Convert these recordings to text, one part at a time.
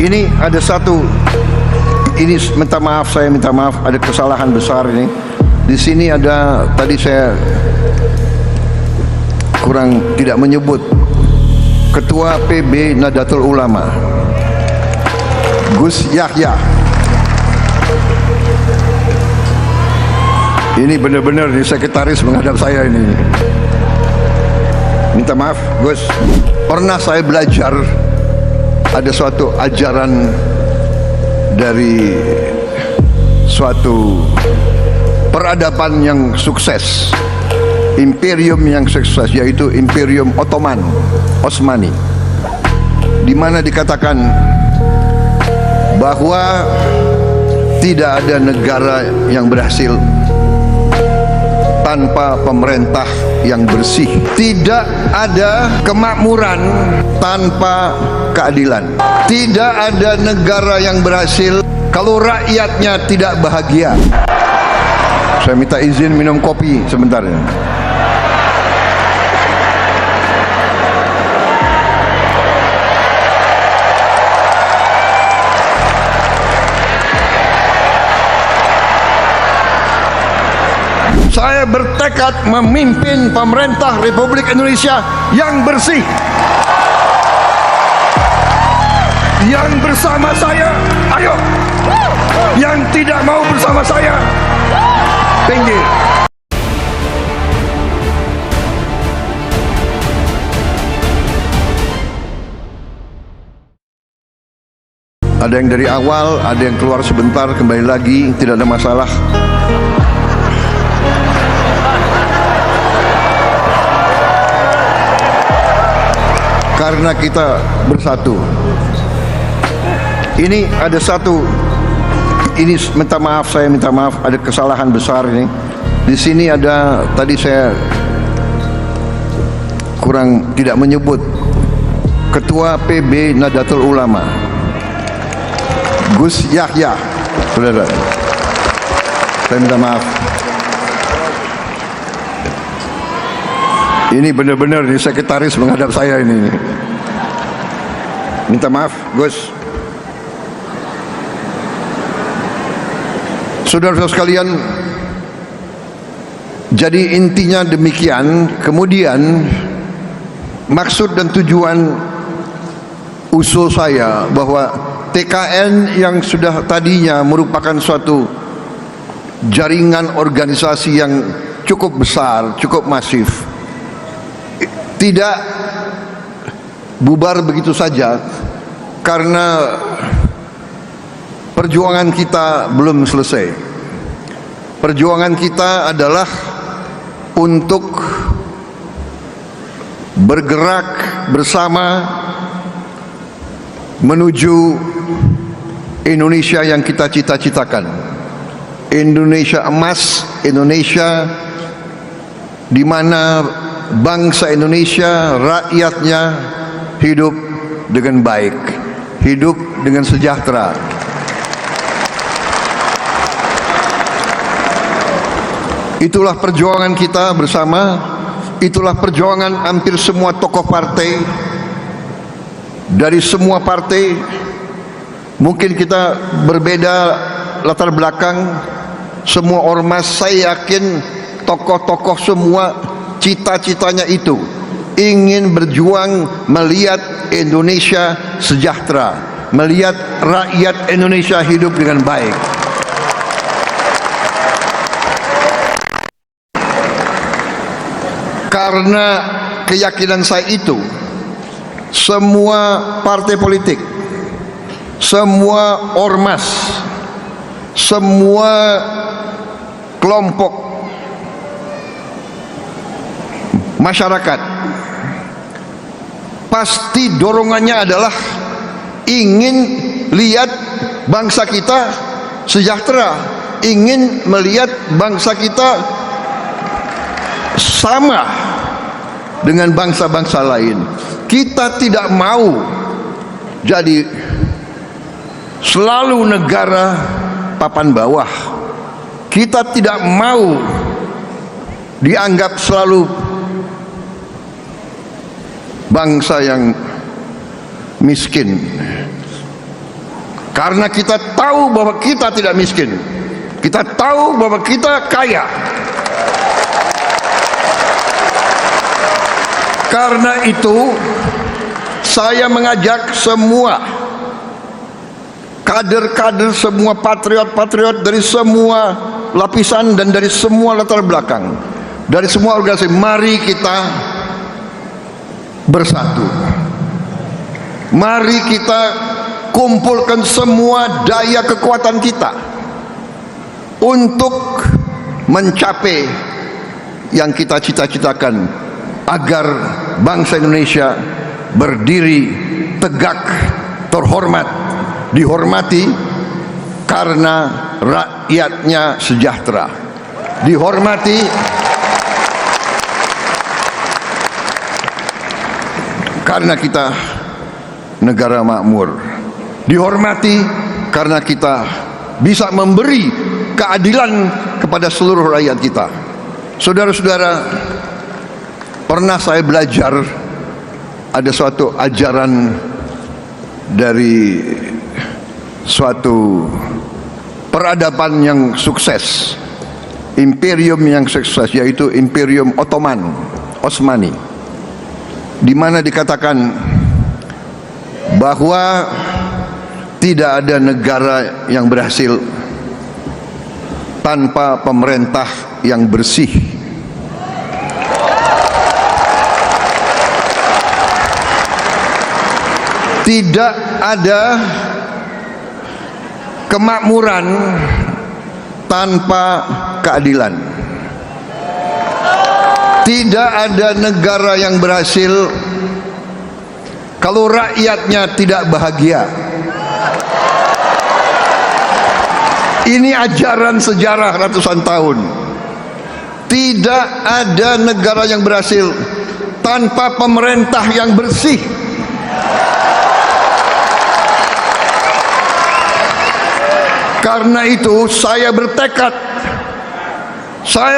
Ini ada satu, ini minta maaf, saya minta maaf, ada kesalahan besar ini. Di sini ada, tadi saya kurang tidak menyebut Ketua PB Nahdlatul Ulama Gus Yahya. Ini benar-benar di sekretaris menghadap saya ini. Minta maaf Gus, pernah saya belajar ada suatu ajaran dari suatu peradaban yang sukses, imperium yang sukses, yaitu Imperium Osmani, di mana dikatakan bahwa tidak ada negara yang berhasil tanpa pemerintah yang bersih, tidak ada kemakmuran tanpa keadilan, tidak ada negara yang berhasil kalau rakyatnya tidak bahagia. Saya minta izin minum kopi sebentar ya. Saya bertekad memimpin pemerintah Republik Indonesia yang bersih, yang bersama saya, ayo. Yang tidak mau bersama saya, pinggir. Ada yang dari awal, ada yang keluar sebentar, kembali lagi, tidak ada masalah. Karena kita bersatu. Ini ada satu, ini minta maaf, saya minta maaf, ada kesalahan besar ini. Di sini ada, tadi saya kurang tidak menyebut Ketua PB Nahdlatul Ulama Gus Yahya. Saudara, saya minta maaf. Ini benar-benar di sekretaris menghadap saya ini. Minta maaf Gus. Saudara-saudara sekalian, jadi intinya demikian. Kemudian maksud dan tujuan usul saya bahwa TKN yang sudah tadinya merupakan suatu jaringan organisasi yang cukup besar, cukup masif, tidak bubar begitu saja karena perjuangan kita belum selesai. Perjuangan kita adalah untuk bergerak bersama menuju Indonesia yang kita cita-citakan. Indonesia emas, Indonesia di mana bangsa Indonesia, rakyatnya hidup dengan baik, hidup dengan sejahtera. Itulah perjuangan kita bersama, itulah perjuangan hampir semua tokoh partai, dari semua partai. Mungkin kita berbeda latar belakang, semua ormas, saya yakin tokoh-tokoh semua cita-citanya itu, ingin berjuang melihat Indonesia sejahtera, melihat rakyat Indonesia hidup dengan baik. Karena keyakinan saya itu, semua partai politik, semua ormas, semua kelompok masyarakat pasti dorongannya adalah ingin lihat bangsa kita sejahtera, ingin melihat bangsa kita sama dengan bangsa-bangsa lain. Kita tidak mau jadi selalu negara papan bawah. Kita tidak mau dianggap selalu bangsa yang miskin. Karena kita tahu bahwa kita tidak miskin. Kita tahu bahwa kita kaya. Karena itu saya mengajak semua kader-kader, semua patriot-patriot dari semua lapisan dan dari semua latar belakang, dari semua organisasi, mari kita bersatu. Mari kita kumpulkan semua daya kekuatan kita untuk mencapai yang kita cita-citakan, agar bangsa Indonesia berdiri tegak, terhormat, dihormati karena rakyatnya sejahtera, dihormati karena kita negara makmur, dihormati karena kita bisa memberi keadilan kepada seluruh rakyat kita. Saudara-saudara, pernah saya belajar ada suatu ajaran dari suatu peradaban yang sukses, imperium yang sukses, yaitu Imperium Ottomani, di mana dikatakan bahwa tidak ada negara yang berhasil tanpa pemerintah yang bersih. Tidak ada kemakmuran tanpa keadilan. Tidak ada negara yang berhasil kalau rakyatnya tidak bahagia. Ini ajaran sejarah ratusan tahun. Tidak ada negara yang berhasil tanpa pemerintah yang bersih. Karena itu saya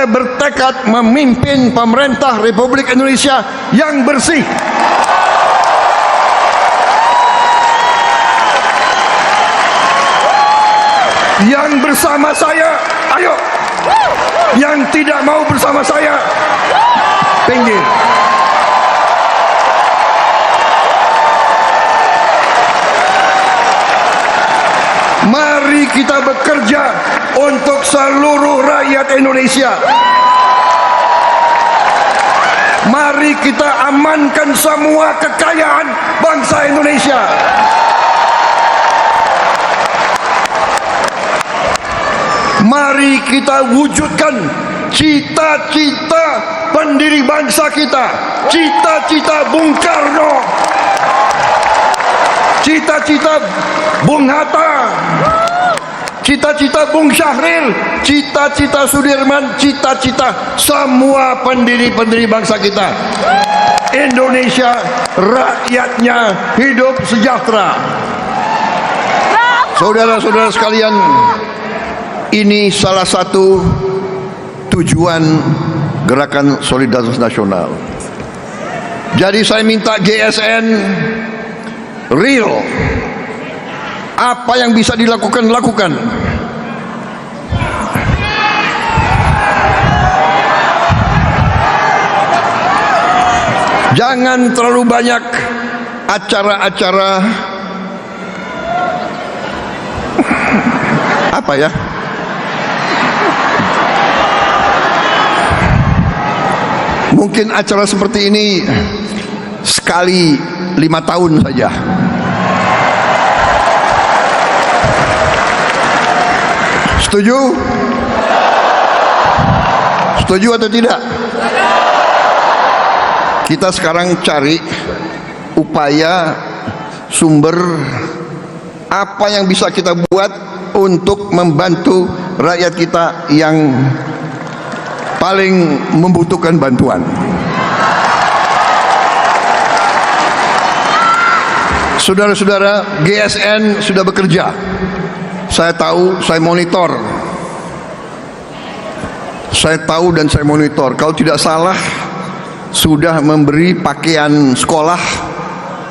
bertekad memimpin pemerintah Republik Indonesia yang bersih. Yang bersama saya, ayo. Yang tidak mau bersama saya, pinggir. Mari kita bekerja untuk seluruh rakyat Indonesia. Mari kita amankan semua kekayaan bangsa Indonesia. Mari kita wujudkan cita-cita pendiri bangsa kita, cita-cita Bung Karno, cita-cita Bung Hatta, cita-cita Bung Syahril, cita-cita Sudirman, cita-cita semua pendiri-pendiri bangsa kita. Indonesia rakyatnya hidup sejahtera. Saudara-saudara sekalian, ini salah satu tujuan Gerakan Solidaritas Nasional. Jadi saya minta GSN real. Apa yang bisa dilakukan, lakukan. Jangan terlalu banyak acara-acara apa ya, mungkin acara seperti ini sekali 5 tahun saja. Setuju? Setuju atau tidak? Kita sekarang cari upaya sumber apa yang bisa kita buat untuk membantu rakyat kita yang paling membutuhkan bantuan. Saudara-saudara, GSN sudah bekerja. Saya tahu, saya monitor. Saya tahu dan saya monitor. Kalau tidak salah, sudah memberi pakaian sekolah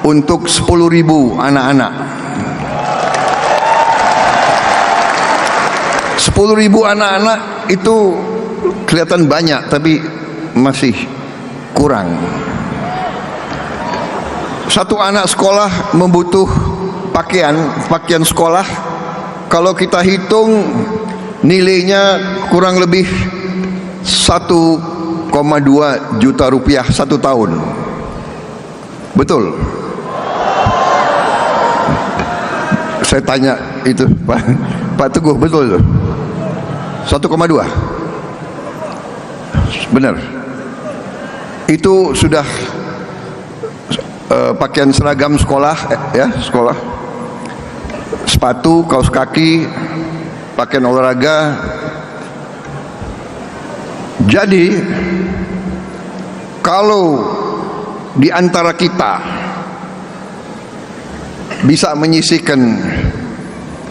untuk 10.000 anak-anak. 10.000 anak-anak itu kelihatan banyak, tapi masih kurang. Satu anak sekolah membutuh pakaian sekolah. Kalau kita hitung nilainya kurang lebih 1,2 juta rupiah satu tahun. Betul? Saya tanya itu Pak Teguh, betul tuh? 1,2? Benar. Itu sudah pakaian seragam sekolah, ya, sekolah, sepatu, kaos kaki, pakaian olahraga. Jadi kalau di antara kita bisa menyisihkan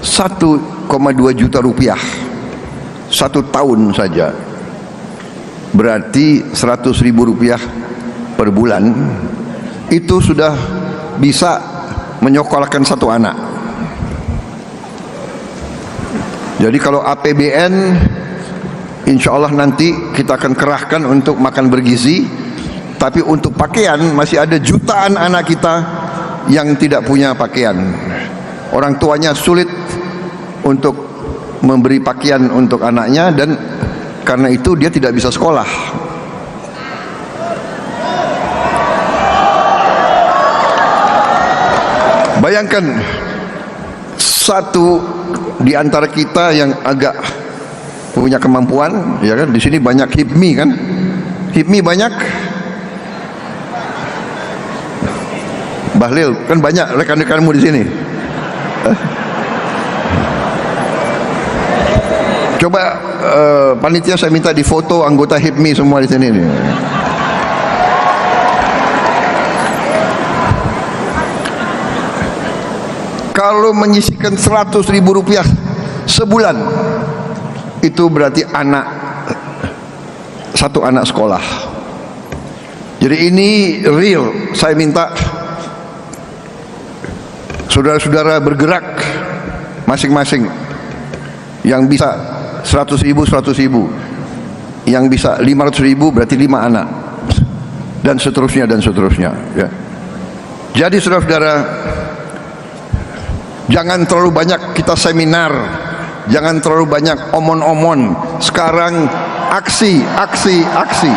1,2 juta rupiah satu tahun saja, berarti 100.000 rupiah per bulan, itu sudah bisa menyekolahkan satu anak. Jadi kalau APBN, insya Allah nanti kita akan kerahkan untuk makan bergizi. Tapi untuk pakaian masih ada jutaan anak kita yang tidak punya pakaian. Orang tuanya sulit untuk memberi pakaian untuk anaknya, dan karena itu dia tidak bisa sekolah. Bayangkan satu di antara kita yang agak punya kemampuan, ya kan? Di sini banyak HIPMI kan? HIPMI banyak. Bahlil kan banyak rekan-rekanmu di sini. Coba panitia saya minta difoto anggota HIPMI semua di sini nih. Kalau menyisihkan 100.000 rupiah sebulan, itu berarti satu anak sekolah. Jadi ini real. Saya minta saudara-saudara bergerak masing-masing. Yang bisa 100.000, 100.000. Yang bisa 500.000 berarti 5 anak. Dan seterusnya dan seterusnya, ya. Jadi saudara-saudara, jangan terlalu banyak kita seminar, jangan terlalu banyak omon-omon. Sekarang aksi, aksi, aksi.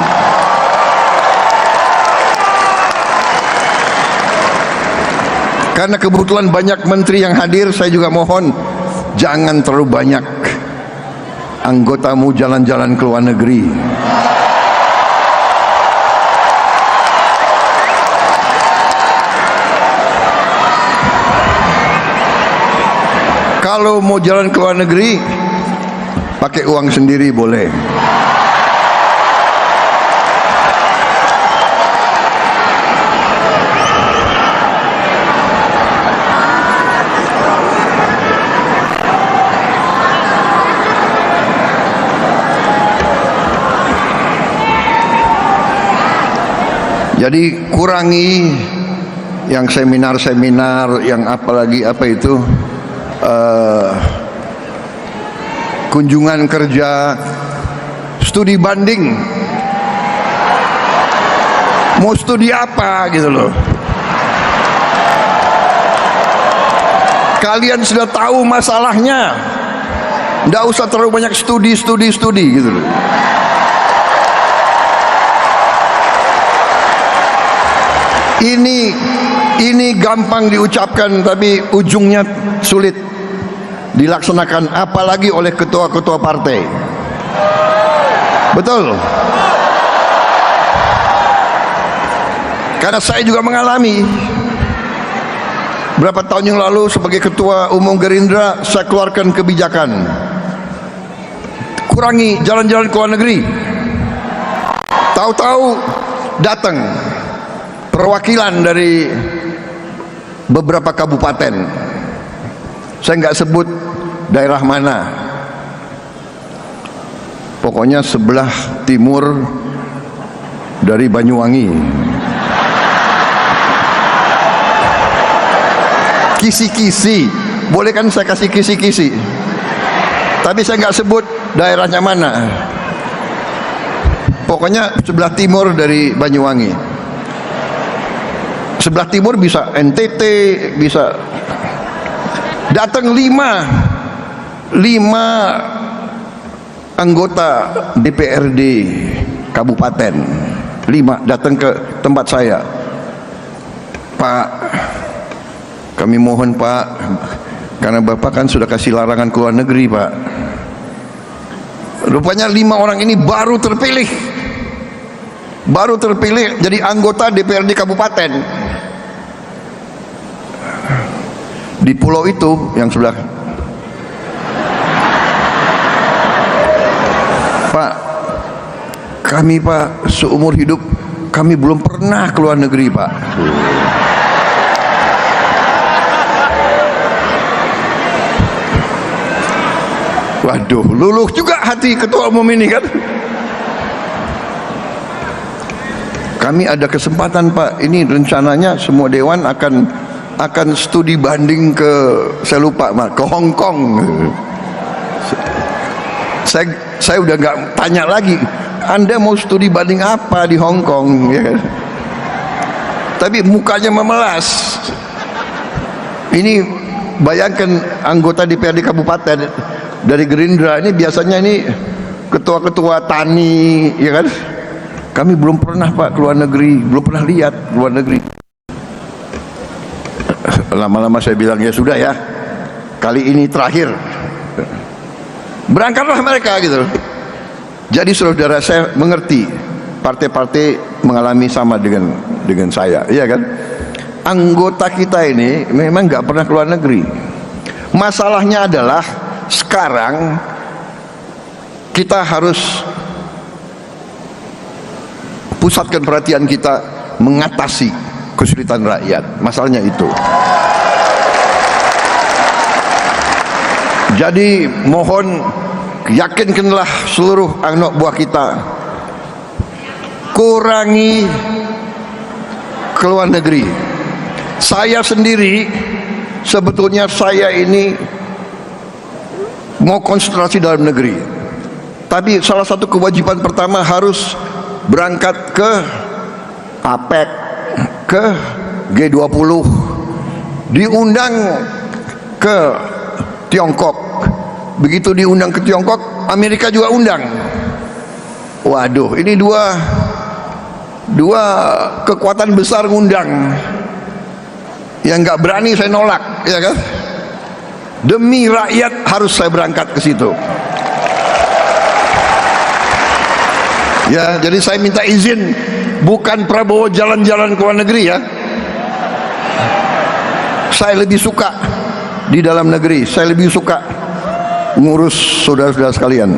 Karena kebetulan banyak menteri yang hadir, saya juga mohon jangan terlalu banyak anggotamu jalan-jalan ke luar negeri. Kalau mau jalan ke luar negeri pakai uang sendiri boleh. Jadi kurangi yang seminar-seminar, yang apalagi apa itu, kunjungan kerja, studi banding. Mau studi apa gitu loh. Kalian sudah tahu masalahnya, nggak usah terlalu banyak studi gitu loh. Ini gampang diucapkan tapi ujungnya sulit dilaksanakan, apalagi oleh ketua-ketua partai. Betul? Karena saya juga mengalami. Berapa tahun yang lalu sebagai ketua umum Gerindra, saya keluarkan kebijakan kurangi jalan-jalan ke luar negeri. Tahu-tahu datang perwakilan dari beberapa kabupaten, saya nggak sebut daerah mana, pokoknya sebelah timur dari Banyuwangi. Kisi-kisi, boleh kan saya kasih kisi-kisi? Tapi saya nggak sebut daerahnya mana. Pokoknya sebelah timur dari Banyuwangi. Sebelah timur bisa NTT, bisa datang lima anggota DPRD kabupaten, 5 datang ke tempat saya. Pak, kami mohon Pak, karena Bapak kan sudah kasih larangan ke luar negeri Pak. Rupanya 5 orang ini baru terpilih jadi anggota DPRD kabupaten di pulau itu yang sebelah. Pak, kami Pak seumur hidup kami belum pernah ke luar negeri Pak. Waduh, luluh juga hati ketua umum ini kan. Kami ada kesempatan Pak, ini rencananya semua dewan akan studi banding ke, saya lupa Pak, ke Hong Kong. Saya udah nggak tanya lagi, Anda mau studi banding apa di Hong Kong, ya kan? Tapi mukanya memelas. Ini bayangkan anggota DPRD kabupaten dari Gerindra ini biasanya ini ketua-ketua tani, ya kan? Kami belum pernah Pak ke luar negeri, belum pernah lihat luar negeri. Lama-lama saya bilang ya sudah ya, kali ini terakhir. Berangkatlah mereka gitu. Jadi saudara, saya mengerti partai-partai mengalami sama dengan saya, iya kan? Anggota kita ini memang nggak pernah ke luar negeri. Masalahnya adalah sekarang kita harus pusatkan perhatian kita mengatasi kesulitan rakyat. Masalahnya itu. Jadi mohon yakinkanlah seluruh anak buah kita, kurangi ke luar negeri. Saya sendiri sebetulnya saya ini mau konsentrasi dalam negeri, tapi salah satu kewajiban pertama harus berangkat ke APEC, ke G20, diundang ke Tiongkok. Begitu diundang ke Tiongkok, Amerika juga undang. Waduh, ini dua kekuatan besar ngundang. Yang nggak berani saya nolak, ya kan? Demi rakyat harus saya berangkat ke situ. Ya, jadi saya minta izin, bukan Prabowo jalan-jalan ke luar negeri ya. Saya lebih suka di dalam negeri, saya lebih suka ngurus saudara-saudara sekalian.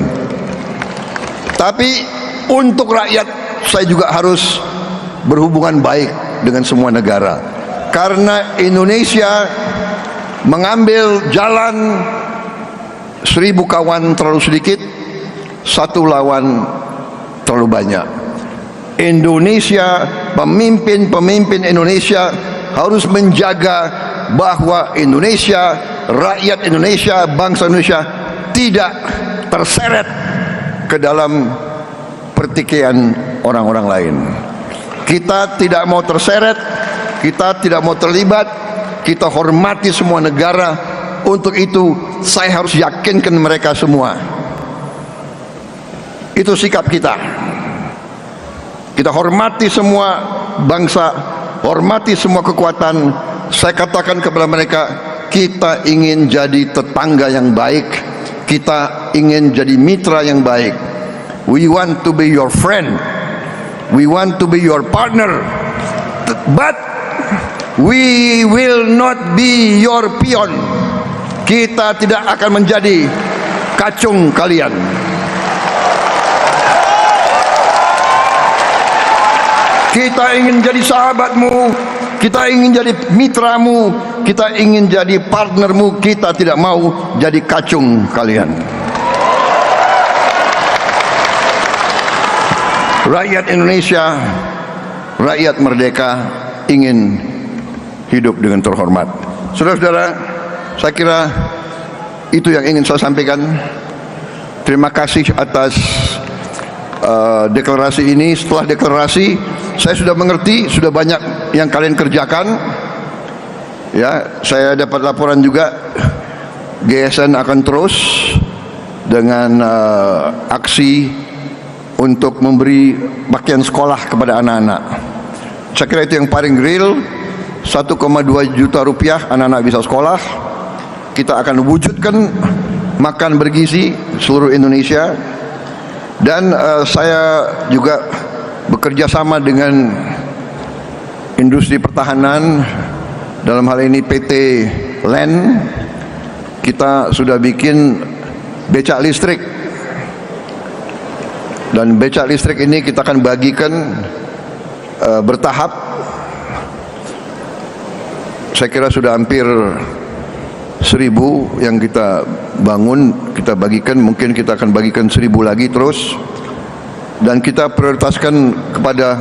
Tapi untuk rakyat saya juga harus berhubungan baik dengan semua negara, karena Indonesia mengambil jalan 1000 kawan terlalu sedikit, 1 lawan terlalu banyak. Indonesia, pemimpin Indonesia harus menjaga bahwa Indonesia, rakyat Indonesia, bangsa Indonesia tidak terseret ke dalam pertikaian orang-orang lain. Kita tidak mau terseret, kita tidak mau terlibat, kita hormati semua negara. Untuk itu saya harus yakinkan mereka semua. Itu sikap kita. Kita hormati semua bangsa, hormati semua kekuatan. Saya katakan kepada mereka, kita ingin jadi tetangga yang baik, kita ingin jadi mitra yang baik. We want to be your friend, we want to be your partner, but we will not be your pion. Kita tidak akan menjadi kacung kalian. Kita ingin jadi sahabatmu, kita ingin jadi mitramu, kita ingin jadi partnermu. Kita tidak mau jadi kacung kalian. Rakyat Indonesia, rakyat merdeka, ingin hidup dengan terhormat. Saudara-saudara, saya kira itu yang ingin saya sampaikan. terima kasih atas deklarasi ini. Setelah deklarasi, saya sudah mengerti, sudah banyak yang kalian kerjakan. Ya, saya dapat laporan juga GSN akan terus dengan aksi untuk memberi pakaian sekolah kepada anak-anak. Saya kira itu yang paling real. 1,2 juta rupiah anak-anak bisa sekolah. Kita akan wujudkan makan bergizi seluruh Indonesia. Dan saya juga bekerja sama dengan industri pertahanan, dalam hal ini PT LEN. Kita sudah bikin becak listrik, dan becak listrik ini kita akan bagikan bertahap. Saya kira sudah hampir 1.000 yang kita bangun, kita bagikan. Mungkin kita akan bagikan 1.000 lagi terus. Dan kita prioritaskan kepada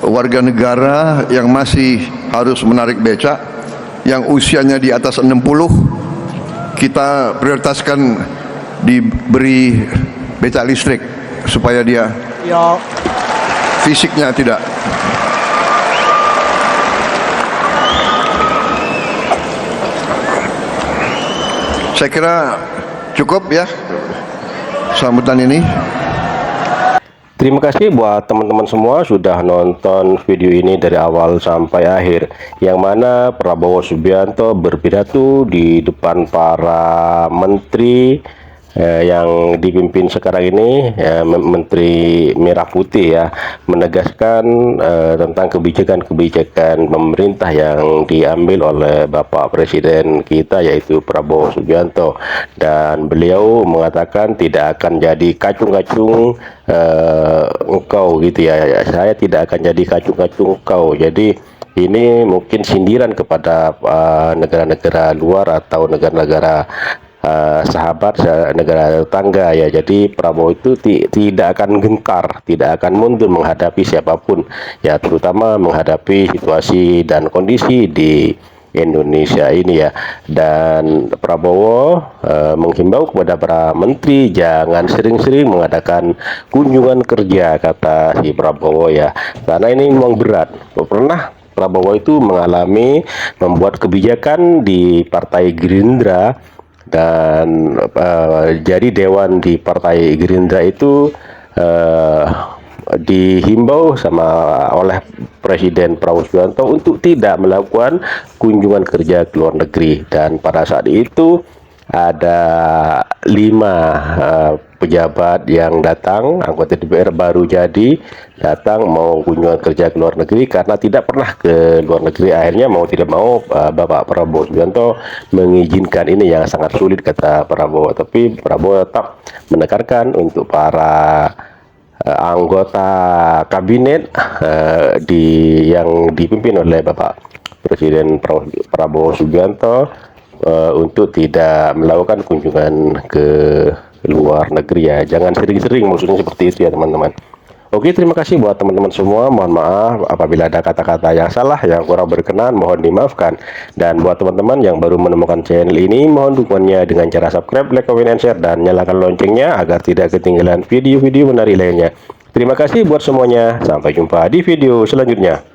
warga negara yang masih harus menarik becak, yang usianya di atas 60, kita prioritaskan diberi becak listrik supaya dia fisiknya tidak. Saya kira cukup ya sambutan ini. Terima kasih buat teman-teman semua sudah nonton video ini dari awal sampai akhir, yang mana Prabowo Subianto berpidato di depan para menteri yang dipimpin sekarang ini, Menteri Merah Putih ya, menegaskan tentang kebijakan-kebijakan pemerintah yang diambil oleh Bapak Presiden kita, yaitu Prabowo Subianto. Dan beliau mengatakan tidak akan jadi kacung-kacung engkau gitu ya, saya tidak akan jadi kacung-kacung engkau. Jadi ini mungkin sindiran kepada negara-negara luar atau negara-negara sahabat, negara tetangga ya. Jadi Prabowo itu tidak akan gentar, tidak akan mundur menghadapi siapapun ya, terutama menghadapi situasi dan kondisi di Indonesia ini ya. Dan Prabowo menghimbau kepada para menteri jangan sering-sering mengadakan kunjungan kerja, kata si Prabowo ya, karena ini memang berat. Pernah Prabowo itu mengalami membuat kebijakan di Partai Gerindra, dan jadi dewan di Partai Gerindra itu dihimbau oleh Presiden Prabowo Subianto untuk tidak melakukan kunjungan kerja ke luar negeri. Dan pada saat itu ada 5 pejabat yang datang, anggota DPR baru jadi datang mau kunjungan kerja ke luar negeri karena tidak pernah ke luar negeri. Akhirnya mau tidak mau Bapak Prabowo Subianto mengizinkan. Ini yang sangat sulit, kata Prabowo. Tapi Prabowo tetap menekankan untuk para anggota kabinet yang dipimpin oleh Bapak Presiden Prabowo Subianto untuk tidak melakukan kunjungan ke luar negeri ya. Jangan sering-sering, maksudnya seperti itu ya teman-teman. Oke, terima kasih buat teman-teman semua. Mohon maaf apabila ada kata-kata yang salah, yang kurang berkenan, mohon dimaafkan. Dan buat teman-teman yang baru menemukan channel ini, mohon dukungannya dengan cara subscribe, like, comment, and share, dan nyalakan loncengnya agar tidak ketinggalan video-video menarik lainnya. Terima kasih buat semuanya. Sampai jumpa di video selanjutnya.